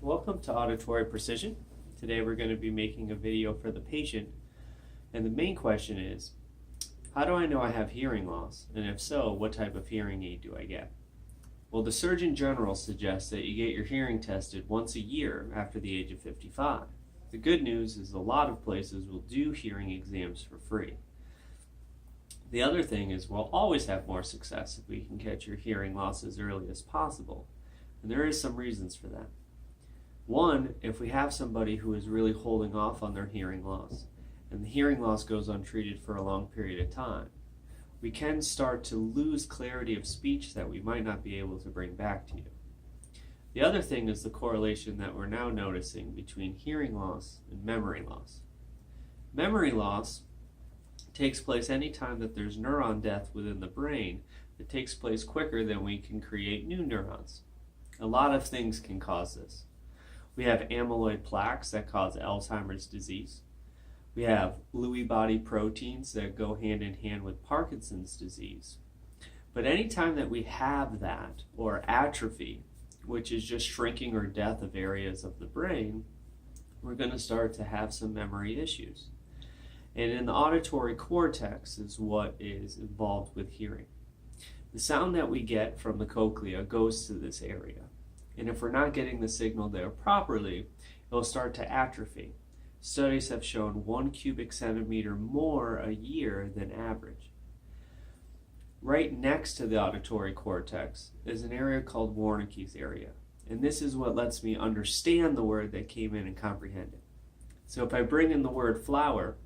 Welcome to Auditory Precision. Today we're going to be making a video for the patient, and the main question is, how do I know I have hearing loss? And if so, what type of hearing aid do I get? Well, the Surgeon General suggests that you get your hearing tested once a year after the age of 55. The good news is a lot of places will do hearing exams for free. The other thing is we'll always have more success if we can catch your hearing loss as early as possible. And there is some reasons for that. One, if we have somebody who is really holding off on their hearing loss, and the hearing loss goes untreated for a long period of time, we can start to lose clarity of speech that we might not be able to bring back to you. The other thing is the correlation that we're now noticing between hearing loss and memory loss. Memory loss takes place anytime that there's neuron death within the brain. It takes place quicker than we can create new neurons. A lot of things can cause this. We have amyloid plaques that cause Alzheimer's disease. We have Lewy body proteins that go hand in hand with Parkinson's disease. But anytime that we have that, or atrophy, which is just shrinking or death of areas of the brain, we're going to start to have some memory issues. And in the auditory cortex is what is involved with hearing. The sound that we get from the cochlea goes to this area. And if we're not getting the signal there properly, it'll start to atrophy. Studies have shown 1 cubic centimeter more a year than average. Right next to the auditory cortex is an area called Wernicke's area. And this is what lets me understand the word that came in and comprehend it. So if I bring in the word flower,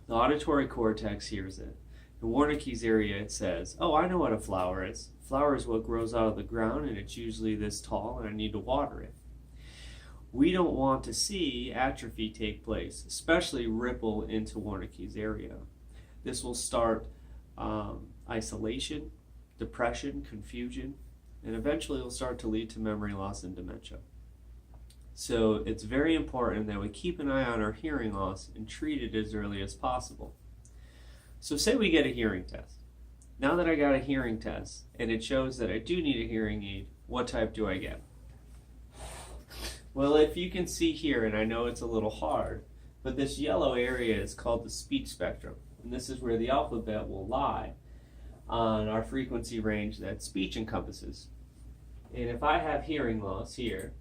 the auditory cortex hears it. In Wernicke's area it says, oh, I know what a flower is. Flower is what grows out of the ground, and it's usually this tall, and I need to water it. We don't want to see atrophy take place, especially ripple into Wernicke's area. This will start isolation, depression, confusion, and eventually it will start to lead to memory loss and dementia. So it's very important that we keep an eye on our hearing loss and treat it as early as possible. So say we get a hearing test. Now that I got a hearing test and it shows that I do need a hearing aid, what type do I get? Well, if you can see here, and I know it's a little hard, but this yellow area is called the speech spectrum. And this is where the alphabet will lie on our frequency range that speech encompasses. And if I have hearing loss here,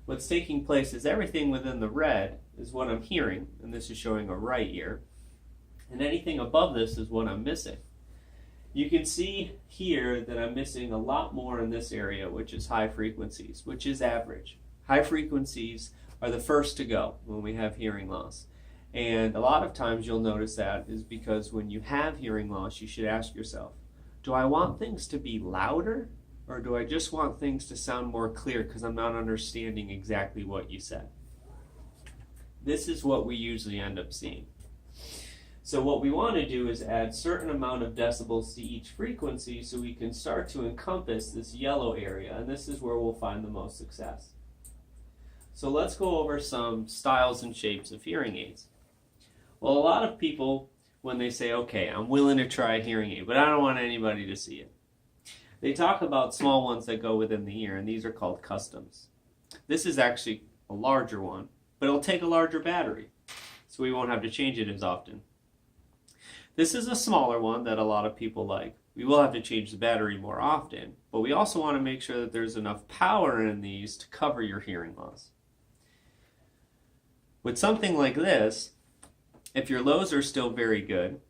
what's taking place is everything within the red is what I'm hearing, and this is showing a right ear. And anything above this is what I'm missing. You can see here that I'm missing a lot more in this area, which is high frequencies, which is average. High frequencies are the first to go when we have hearing loss. And a lot of times you'll notice that is because when you have hearing loss, you should ask yourself, do I want things to be louder, or do I just want things to sound more clear because I'm not understanding exactly what you said? This is what we usually end up seeing. So what we want to do is add certain amount of decibels to each frequency so we can start to encompass this yellow area, and this is where we'll find the most success. So let's go over some styles and shapes of hearing aids. Well, a lot of people, when they say, okay, I'm willing to try a hearing aid, but I don't want anybody to see it, they talk about small ones that go within the ear, and these are called customs. This is actually a larger one, but it'll take a larger battery, so we won't have to change it as often. This is a smaller one that a lot of people like. We will have to change the battery more often, but we also want to make sure that there's enough power in these to cover your hearing loss. With something like this, if your lows are still very good,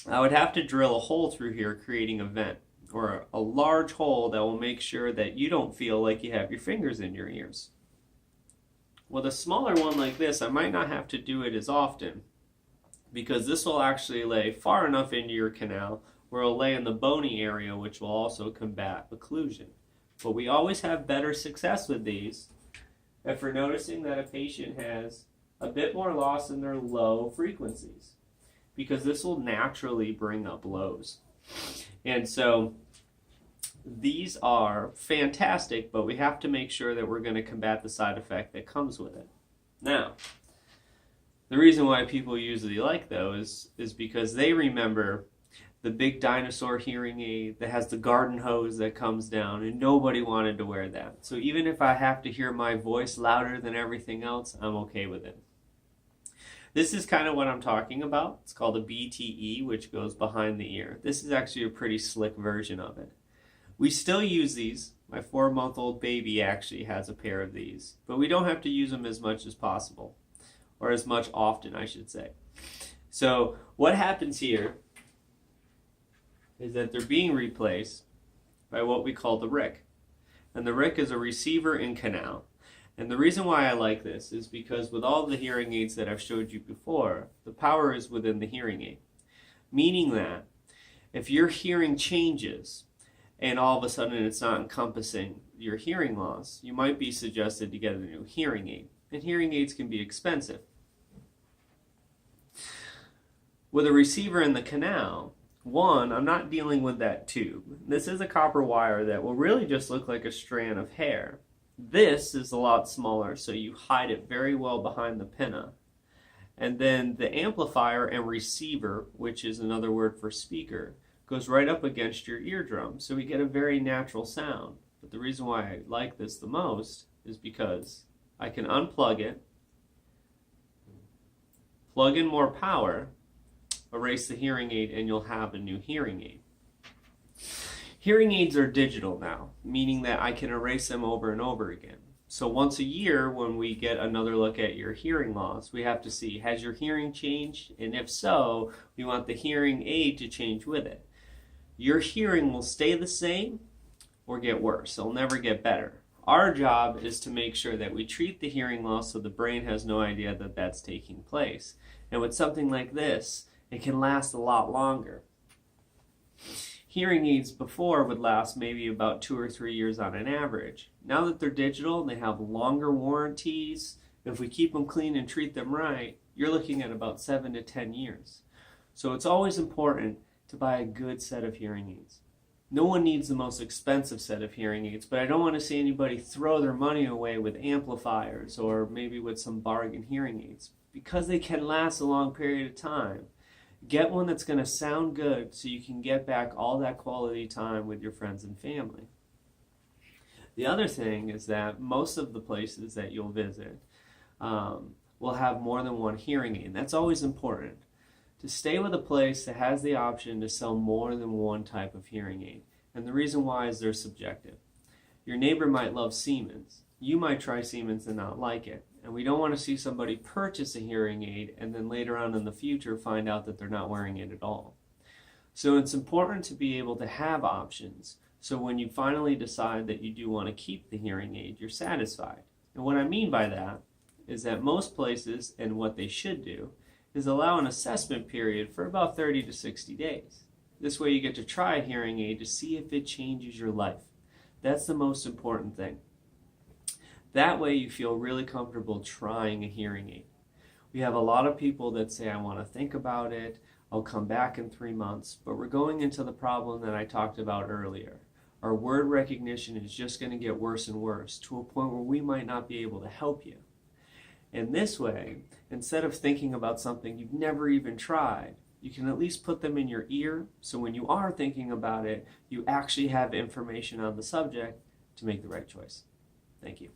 I would have to drill a hole through here, creating a vent, or a large hole that will make sure that you don't feel like you have your fingers in your ears. With a smaller one like this, I might not have to do it as often, because this will actually lay far enough into your canal where it'll lay in the bony area, which will also combat occlusion. But we always have better success with these if we're noticing that a patient has a bit more loss in their low frequencies, because this will naturally bring up lows. And so these are fantastic, but we have to make sure that we're going to combat the side effect that comes with it. Now, the reason why people usually like those is because they remember the big dinosaur hearing aid that has the garden hose that comes down, and nobody wanted to wear that. So even if I have to hear my voice louder than everything else, I'm okay with it. This is kind of what I'm talking about. It's called a BTE, which goes behind the ear. This is actually a pretty slick version of it. We still use these. My 4-month-old baby actually has a pair of these, but we don't have to use them as much as possible, or as much often, I should say. So what happens here is that they're being replaced by what we call the RIC. And the RIC is a receiver in canal. And the reason why I like this is because with all the hearing aids that I've showed you before, the power is within the hearing aid. Meaning that if your hearing changes and all of a sudden it's not encompassing your hearing loss, you might be suggested to get a new hearing aid. And hearing aids can be expensive. With a receiver in the canal, one, I'm not dealing with that tube. This is a copper wire that will really just look like a strand of hair. This is a lot smaller, so you hide it very well behind the pinna. And then the amplifier and receiver, which is another word for speaker, goes right up against your eardrum, so we get a very natural sound. But the reason why I like this the most is because I can unplug it, plug in more power, erase the hearing aid, and you'll have a new hearing aid. Hearing aids are digital now, meaning that I can erase them over and over again. So once a year, when we get another look at your hearing loss, we have to see, has your hearing changed? And if so, we want the hearing aid to change with it. Your hearing will stay the same or get worse. It'll never get better. Our job is to make sure that we treat the hearing loss so the brain has no idea that that's taking place. And with something like this, it can last a lot longer. Hearing aids before would last maybe about 2 or 3 years on an average. Now that they're digital, they have longer warranties. If we keep them clean and treat them right, you're looking at about 7 to 10 years. So it's always important to buy a good set of hearing aids. No one needs the most expensive set of hearing aids, but I don't want to see anybody throw their money away with amplifiers or maybe with some bargain hearing aids. Because they can last a long period of time, get one that's going to sound good so you can get back all that quality time with your friends and family. The other thing is that most of the places that you'll visit will have more than one hearing aid. That's always important. To stay with a place that has the option to sell more than one type of hearing aid. And the reason why is they're subjective. Your neighbor might love Siemens. You might try Siemens and not like it. And we don't want to see somebody purchase a hearing aid and then later on in the future find out that they're not wearing it at all. So it's important to be able to have options. So when you finally decide that you do want to keep the hearing aid, you're satisfied. And what I mean by that is that most places, and what they should do, is allow an assessment period for about 30 to 60 days. This way you get to try a hearing aid to see if it changes your life. That's the most important thing. That way you feel really comfortable trying a hearing aid. We have a lot of people that say, I want to think about it, I'll come back in 3 months, but we're going into the problem that I talked about earlier. Our word recognition is just going to get worse and worse to a point where we might not be able to help you. And this way, instead of thinking about something you've never even tried, you can at least put them in your ear, so when you are thinking about it, you actually have information on the subject to make the right choice. Thank you.